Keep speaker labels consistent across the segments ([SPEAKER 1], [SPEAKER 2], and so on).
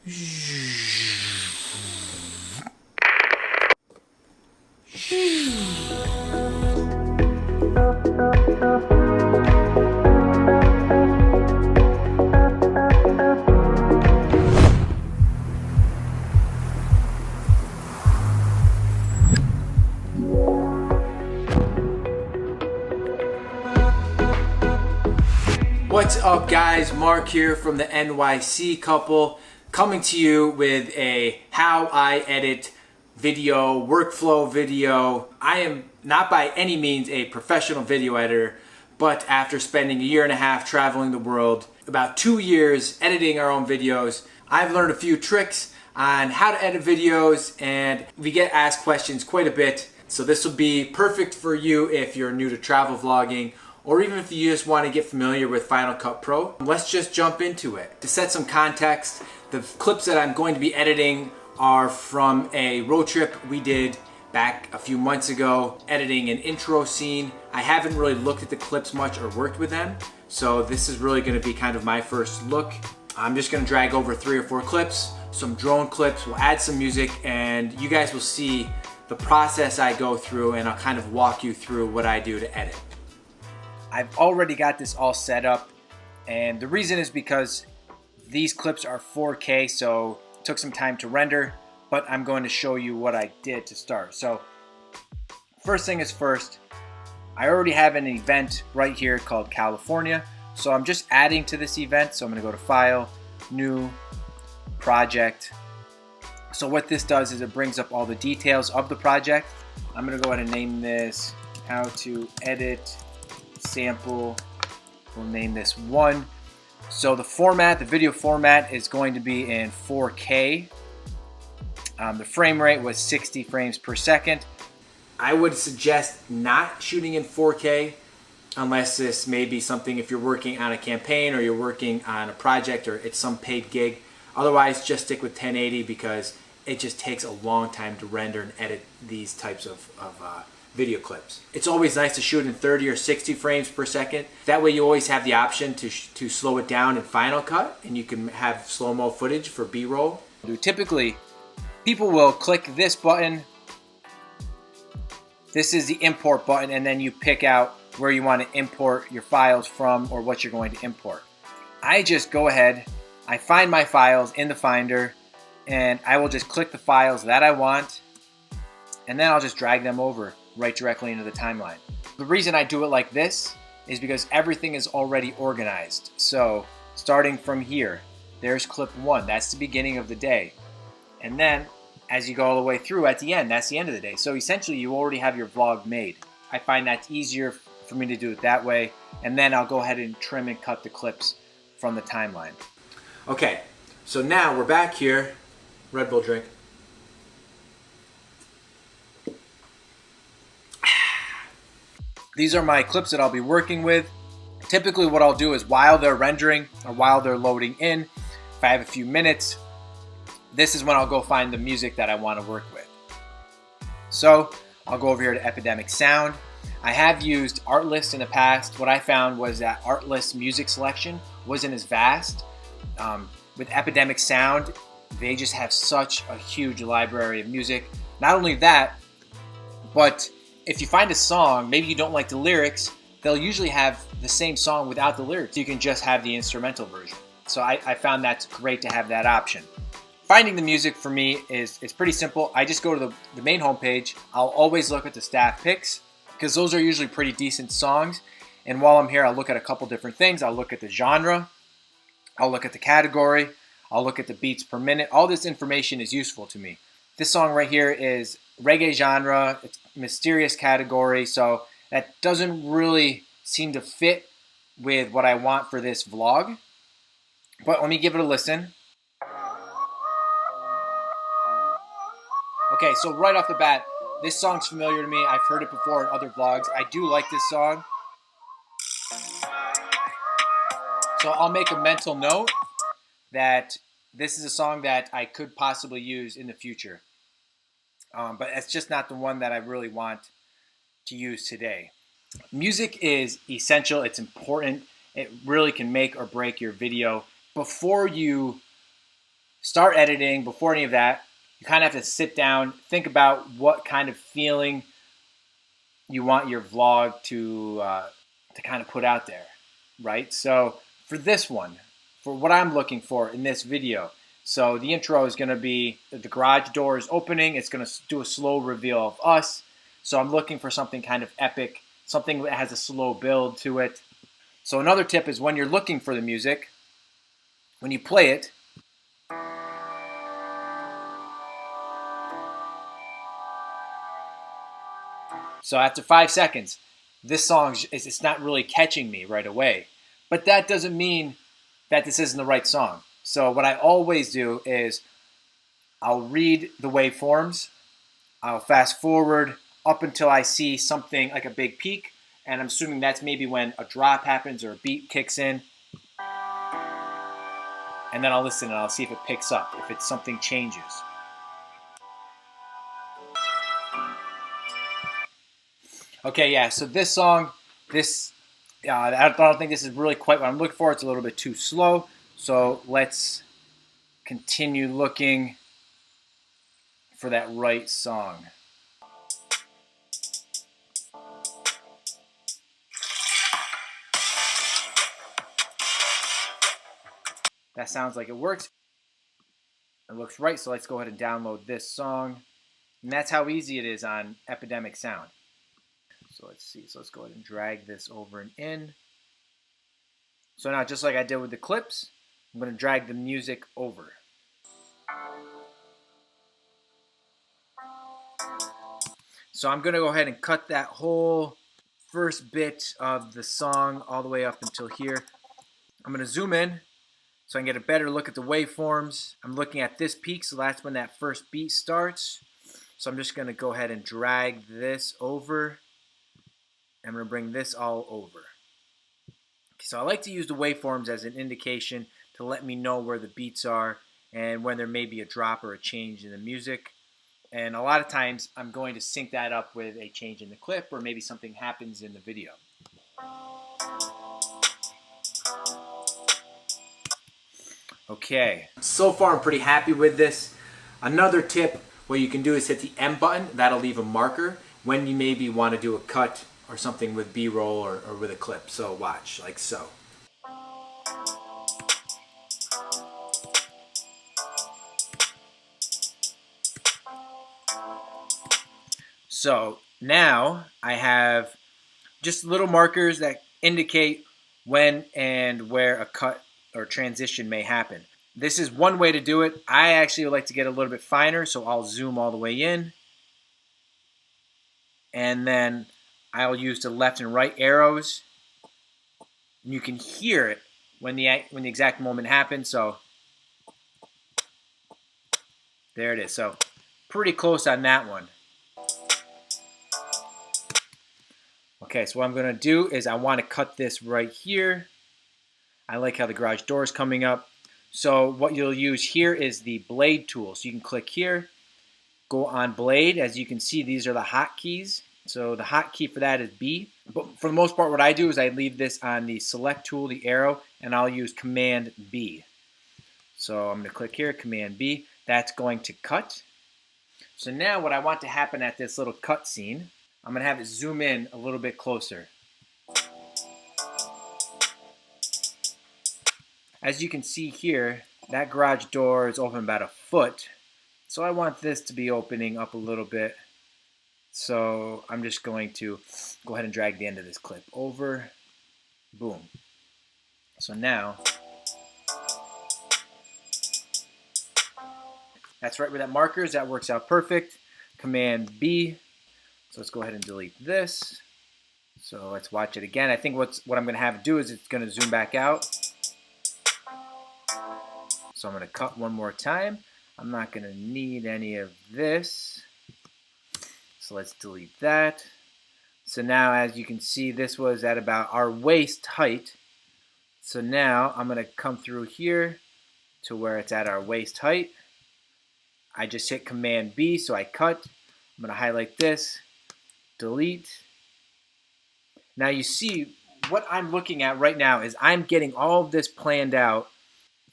[SPEAKER 1] What's up, guys? Mark here from the NYC couple, coming to you with a how I edit video, workflow video. I am not by any means a professional video editor, but after spending a year and a half traveling the world, about 2 years editing our own videos, I've learned a few tricks on how to edit videos, and we get asked questions quite a bit. So this will be perfect for you if you're new to travel vlogging, or even if you just want to get familiar with Final Cut Pro. Let's just jump into it. To set some context, the clips that I'm going to be editing are from a road trip we did back a few months ago, editing an intro scene. I haven't really looked at the clips much or worked with them, so this is really going to be kind of my first look. I'm just going to drag over 3 or 4 clips, some drone clips, we'll add some music, and you guys will see the process I go through, and I'll kind of walk you through what I do to edit. I've already got this all set up, and the reason is because these clips are 4K, so it took some time to render, but I'm going to show you what I did to start. So first thing is first, I already have an event right here called California, so I'm just adding to this event. So I'm going to go to File, New, Project. So what this does is it brings up all the details of the project. I'm going to go ahead and name this How to Edit Sample. We'll name this 1. So the format, the video format, is going to be in 4K. The frame rate was 60 frames per second. I would suggest not shooting in 4K unless this may be something if you're working on a campaign or you're working on a project or it's some paid gig. Otherwise, just stick with 1080 because it just takes a long time to render and edit these types of video clips. It's always nice to shoot in 30 or 60 frames per second. That way you always have the option to slow it down in Final Cut, and you can have slow-mo footage for B-roll. Typically, people will click this button. This is the import button, and then you pick out where you want to import your files from or what you're going to import. I just go ahead, I find my files in the Finder, and I will just click the files that I want, and then I'll just drag them over right directly into the timeline. The reason I do it like this is because everything is already organized. So starting from here, there's clip 1, that's the beginning of the day. And then as you go all the way through at the end, that's the end of the day. So essentially you already have your vlog made. I find that's easier for me to do it that way. And then I'll go ahead and trim and cut the clips from the timeline. Okay, so now we're back here. Red Bull drink. These are my clips that I'll be working with. Typically what I'll do is while they're rendering or while they're loading in, if I have a few minutes, this is when I'll go find the music that I want to work with. So I'll go over here to Epidemic Sound. I have used Artlist in the past. What I found was that Artlist music selection wasn't as vast. With Epidemic Sound, they just have such a huge library of music. Not only that, but if you find a song, maybe you don't like the lyrics, they'll usually have the same song without the lyrics. You can just have the instrumental version. So I found that's great to have that option. Finding the music for me is pretty simple. I just go to the main homepage. I'll always look at the staff picks because those are usually pretty decent songs. And while I'm here, I'll look at a couple different things. I'll look at the genre. I'll look at the category. I'll look at the beats per minute. All this information is useful to me. This song right here is reggae genre. It's mysterious category, so that doesn't really seem to fit with what I want for this vlog. But let me give it a listen. Okay, so right off the bat, this song's familiar to me. I've heard it before in other vlogs. I do like this song. So I'll make a mental note that this is a song that I could possibly use in the future. But it's just not the one that I really want to use today. Music is essential. It's important. It really can make or break your video. Before you start editing, before any of that, you kind of have to sit down, think about what kind of feeling you want your vlog to kind of put out there, right? So for this one, for what I'm looking for in this video, so the intro is going to be the garage door is opening. It's going to do a slow reveal of us. So I'm looking for something kind of epic, something that has a slow build to it. So another tip is when you're looking for the music, when you play it, so after 5 seconds, this song, it's not really catching me right away. But that doesn't mean that this isn't the right song. So what I always do is I'll read the waveforms, I'll fast forward up until I see something like a big peak, and I'm assuming that's maybe when a drop happens or a beat kicks in. And then I'll listen and I'll see if it picks up, if it's something changes. Okay, yeah, so this song, I don't think this is really quite what I'm looking for. It's a little bit too slow. So let's continue looking for that right song. That sounds like it works. It looks right, so let's go ahead and download this song. And that's how easy it is on Epidemic Sound. So let's see. So let's go ahead and drag this over and in. So now, just like I did with the clips, I'm going to drag the music over. So I'm going to go ahead and cut that whole first bit of the song all the way up until here. I'm going to zoom in so I can get a better look at the waveforms. I'm looking at this peak, so that's when that first beat starts. So I'm just going to go ahead and drag this over. I'm going to bring this all over. Okay, so I like to use the waveforms as an indication to let me know where the beats are and when there may be a drop or a change in the music. And a lot of times I'm going to sync that up with a change in the clip or maybe something happens in the video. Okay, so far I'm pretty happy with this. Another tip, what you can do is hit the M button. That'll leave a marker when you maybe want to do a cut or something with B-roll or with a clip. So watch, like so. So now I have just little markers that indicate when and where a cut or transition may happen. This is one way to do it. I actually would like to get a little bit finer, so I'll zoom all the way in. And then I'll use the left and right arrows. And you can hear it when the exact moment happens. So there it is. So pretty close on that one. Okay, so what I'm going to do is I want to cut this right here. I like how the garage door is coming up. So what you'll use here is the blade tool. So you can click here, go on blade. As you can see, these are the hotkeys. So the hotkey for that is B. But for the most part, what I do is I leave this on the select tool, the arrow, and I'll use Command B. So I'm going to click here, Command B. That's going to cut. So now what I want to happen at this little cut scene, I'm going to have it zoom in a little bit closer. As you can see here, that garage door is open about a foot. So I want this to be opening up a little bit. So I'm just going to go ahead and drag the end of this clip over. Boom. So now, that's right where that marker is. That works out perfect. Command B. So let's go ahead and delete this. So let's watch it again. I think what I'm going to have to do is it's going to zoom back out. So I'm going to cut one more time. I'm not going to need any of this. So let's delete that. So now, as you can see, this was at about our waist height. So now I'm going to come through here to where it's at our waist height. I just hit Command B, so I cut. I'm going to highlight this, delete. Now you see what I'm looking at right now is I'm getting all of this planned out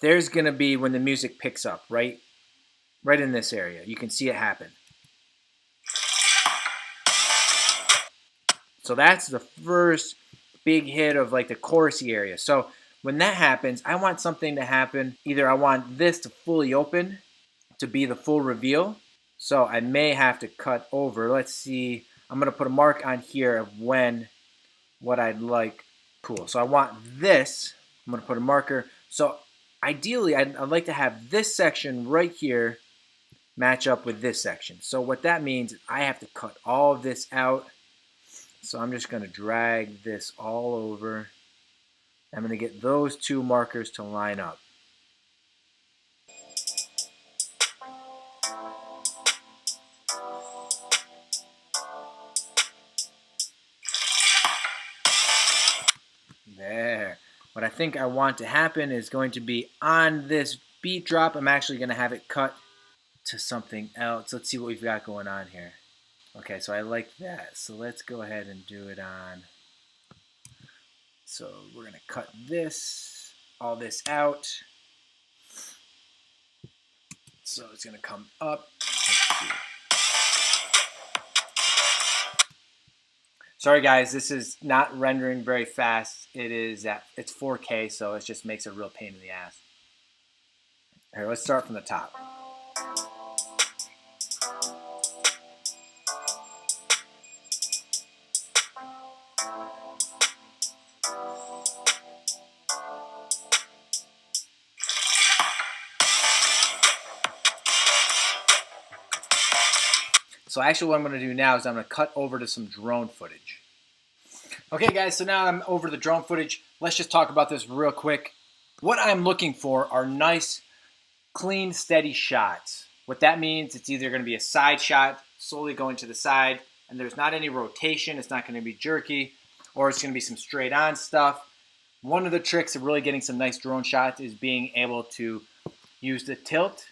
[SPEAKER 1] there's gonna be when the music picks up, right in this area. You can see it happen. So that's the first big hit of like the chorusy area. So when that happens, I want something to happen. Either I want this to fully open to be the full reveal. So I may have to cut over. Let's see. I'm going to put a mark on here of what I'd like. Cool. So I want this. I'm going to put a marker. So ideally, I'd like to have this section right here match up with this section. So what that means is I have to cut all of this out. So I'm just going to drag this all over. I'm going to get those two markers to line up. There. What I think I want to happen is going to be on this beat drop. I'm actually going to have it cut to something else. Let's see what we've got going on here. Okay, so I like that. So let's go ahead and do it on. So we're going to cut all this out. So it's going to come up. Sorry guys, this is not rendering very fast. It's 4K, so it just makes a real pain in the ass. Here, let's start from the top. So actually what I'm going to do now is I'm going to cut over to some drone footage. Okay guys, so now I'm over the drone footage. Let's just talk about this real quick. What I'm looking for are nice, clean, steady shots. What that means, it's either going to be a side shot, slowly going to the side, and there's not any rotation, it's not going to be jerky, or it's going to be some straight on stuff. One of the tricks of really getting some nice drone shots is being able to use the tilt.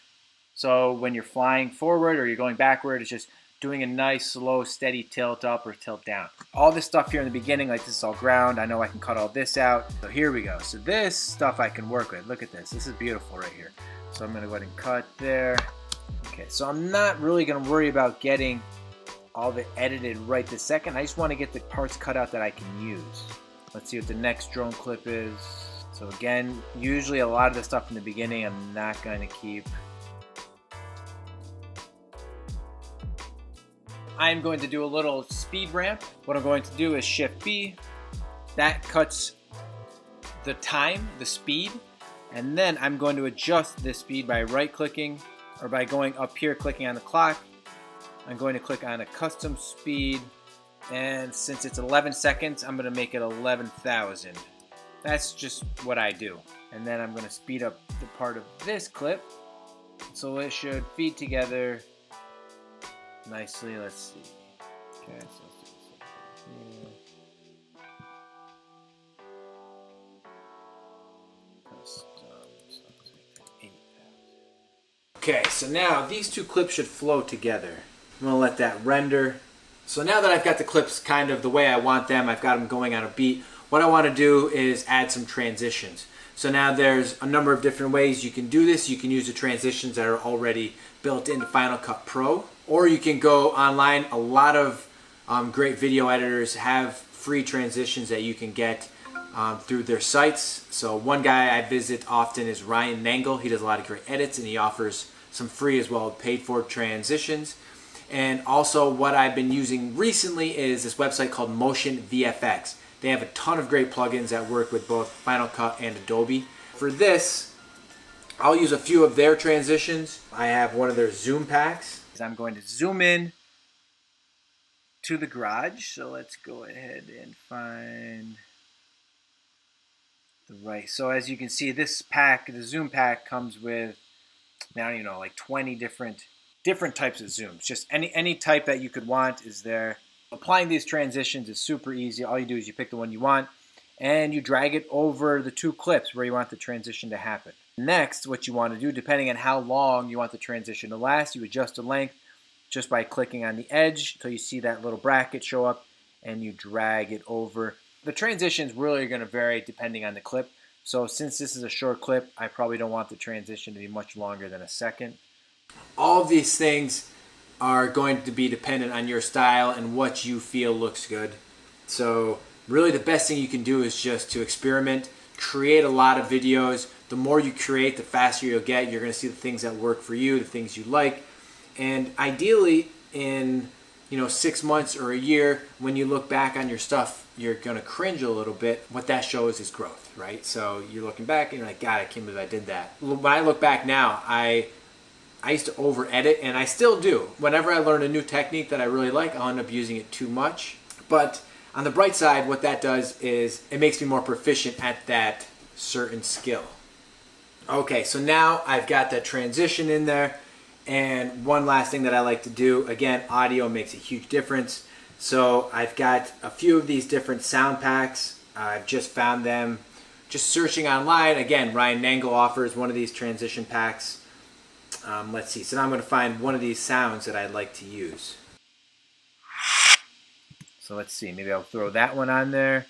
[SPEAKER 1] So when you're flying forward or you're going backward, it's just doing a nice, slow, steady tilt up or tilt down. All this stuff here in the beginning, like this is all ground. I know I can cut all this out. So here we go. So this stuff I can work with. Look at this. This is beautiful right here. So I'm going to go ahead and cut there. Okay, so I'm not really going to worry about getting all of it edited right this second. I just want to get the parts cut out that I can use. Let's see what the next drone clip is. So again, usually a lot of the stuff in the beginning I'm not going to keep. I'm going to do a little speed ramp. What I'm going to do is Shift B. That cuts the time, the speed, and then I'm going to adjust this speed by right-clicking or by going up here, clicking on the clock. I'm going to click on a custom speed, and since it's 11 seconds, I'm going to make it 11,000. That's just what I do. And then I'm going to speed up the part of this clip, so it should feed together nicely. Let's see. Okay, so let's do this here. Okay, so now these two clips should flow together. I'm gonna let that render. So now that I've got the clips kind of the way I want them, I've got them going on a beat. What I want to do is add some transitions. So now there's a number of different ways you can do this. You can use the transitions that are already built into Final Cut Pro, or you can go online. A lot of great video editors have free transitions that you can get through their sites. So one guy I visit often is Ryan Nangle. He does a lot of great edits, and he offers some free as well paid for transitions. And also what I've been using recently is this website called Motion VFX. They have a ton of great plugins that work with both Final Cut and Adobe. For this, I'll use a few of their transitions. I have one of their zoom packs. I'm going to zoom in to the garage. So let's go ahead and find the right. So as you can see, this pack, the zoom pack, comes with, I don't even know, like 20 different types of zooms. Just any type that you could want is there. Applying these transitions is super easy. All you do is you pick the one you want and you drag it over the two clips where you want the transition to happen. Next, what you want to do, depending on how long you want the transition to last, you adjust the length just by clicking on the edge until you see that little bracket show up and you drag it over. The transitions really are going to vary depending on the clip. So since this is a short clip, I probably don't want the transition to be much longer than a second. All of these things are going to be dependent on your style and what you feel looks good. So really the best thing you can do is just to experiment, create a lot of videos. The more you create, the faster you'll get. You're going to see the things that work for you, the things you like. And ideally in 6 months or a year, when you look back on your stuff, you're going to cringe a little bit. What that shows is growth, right? So you're looking back and you're like, God, I can't believe I did that. When I look back now, I used to over edit, and I still do. Whenever I learn a new technique that I really like, I'll end up using it too much. But on the bright side, what that does is it makes me more proficient at that certain skill. Okay, so now I've got that transition in there. And one last thing that I like to do, again, audio makes a huge difference. So I've got a few of these different sound packs. I've just found them just searching online. Again, Ryan Nangle offers one of these transition packs. Let's see, so now I'm going to find one of these sounds that I'd like to use. So let's see, maybe I'll throw that one on there.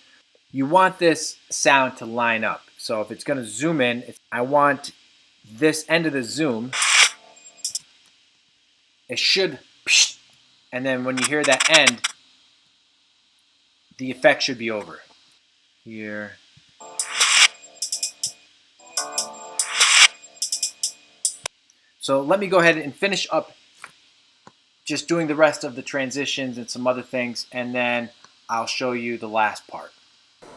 [SPEAKER 1] You want this sound to line up. So if it's going to zoom in, I want this end of the zoom. It should, and then when you hear that end, the effect should be over. Here. So let me go ahead and finish up just doing the rest of the transitions and some other things, and then I'll show you the last part.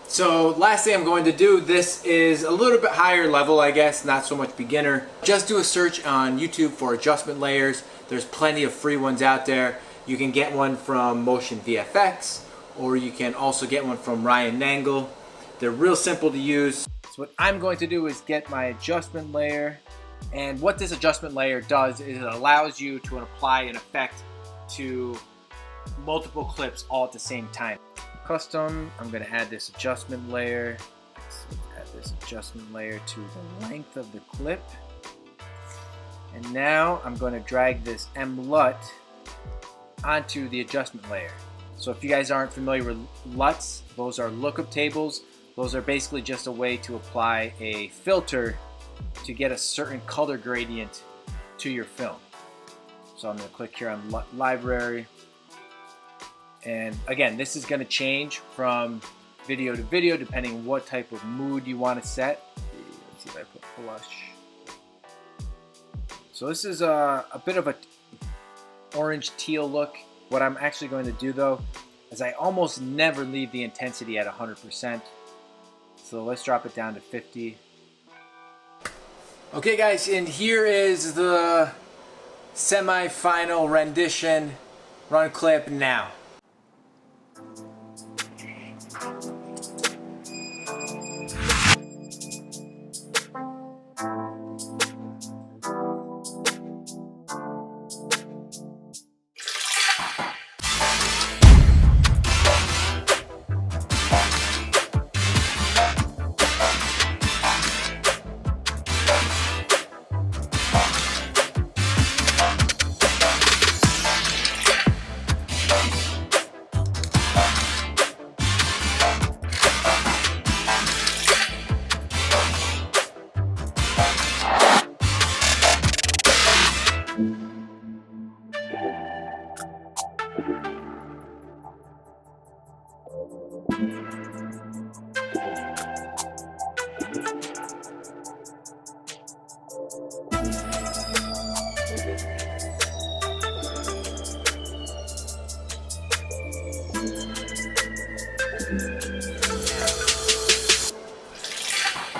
[SPEAKER 1] So last thing I'm going to do, this is a little bit higher level, I guess, not so much beginner. Just do a search on YouTube for adjustment layers. There's plenty of free ones out there. You can get one from Motion VFX, or you can also get one from Ryan Nangle. They're real simple to use. So what I'm going to do is get my adjustment layer. And what this adjustment layer does is it allows you to apply an effect to multiple clips all at the same time. Custom, I'm going to add this adjustment layer. So add this adjustment layer to the length of the clip. And now I'm going to drag this MLUT onto the adjustment layer. So if you guys aren't familiar with LUTs, those are lookup tables. Those are basically just a way to apply a filter to get a certain color gradient to your film. So I'm going to click here on LUT library. And again, this is going to change from video to video depending on what type of mood you want to set. Let's see if I put blush. So this is a bit of a orange teal look. What I'm actually going to do though is I almost never leave the intensity at 100%. So let's drop it down to 50. Okay guys, and here is the semi-final rendition. Run clip now.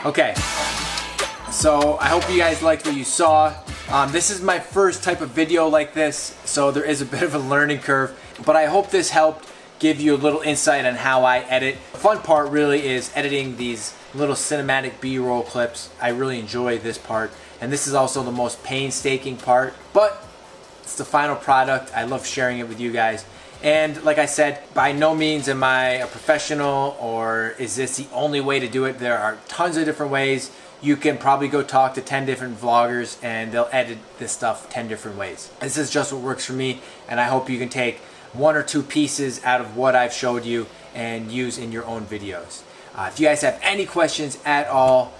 [SPEAKER 1] Okay, so I hope you guys liked what you saw. This is my first type of video like this, so there is a bit of a learning curve, but I hope this helped give you a little insight on how I edit. The fun part really is editing these little cinematic B-roll clips. I really enjoy this part, and this is also the most painstaking part, but it's the final product. I love sharing it with you guys. And like I said, by no means am I a professional or is this the only way to do it. There are tons of different ways. You can probably go talk to 10 different vloggers and they'll edit this stuff 10 different ways. This is just what works for me, and I hope you can take one or two pieces out of what I've showed you and use in your own videos. If you guys have any questions at all,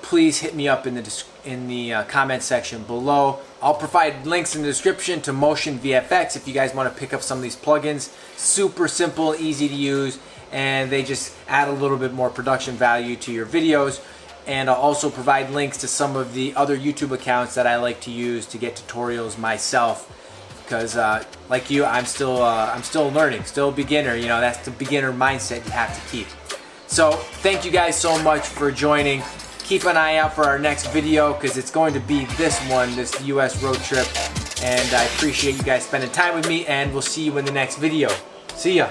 [SPEAKER 1] please hit me up in the comment section below. I'll provide links in the description to Motion VFX if you guys want to pick up some of these plugins. Super simple, easy to use, and they just add a little bit more production value to your videos. And I'll also provide links to some of the other YouTube accounts that I like to use to get tutorials myself. Because like you, I'm still learning, still a beginner. That's the beginner mindset you have to keep. So thank you guys so much for joining. Keep an eye out for our next video because it's going to be this US road trip. And I appreciate you guys spending time with me, and we'll see you in the next video. See ya.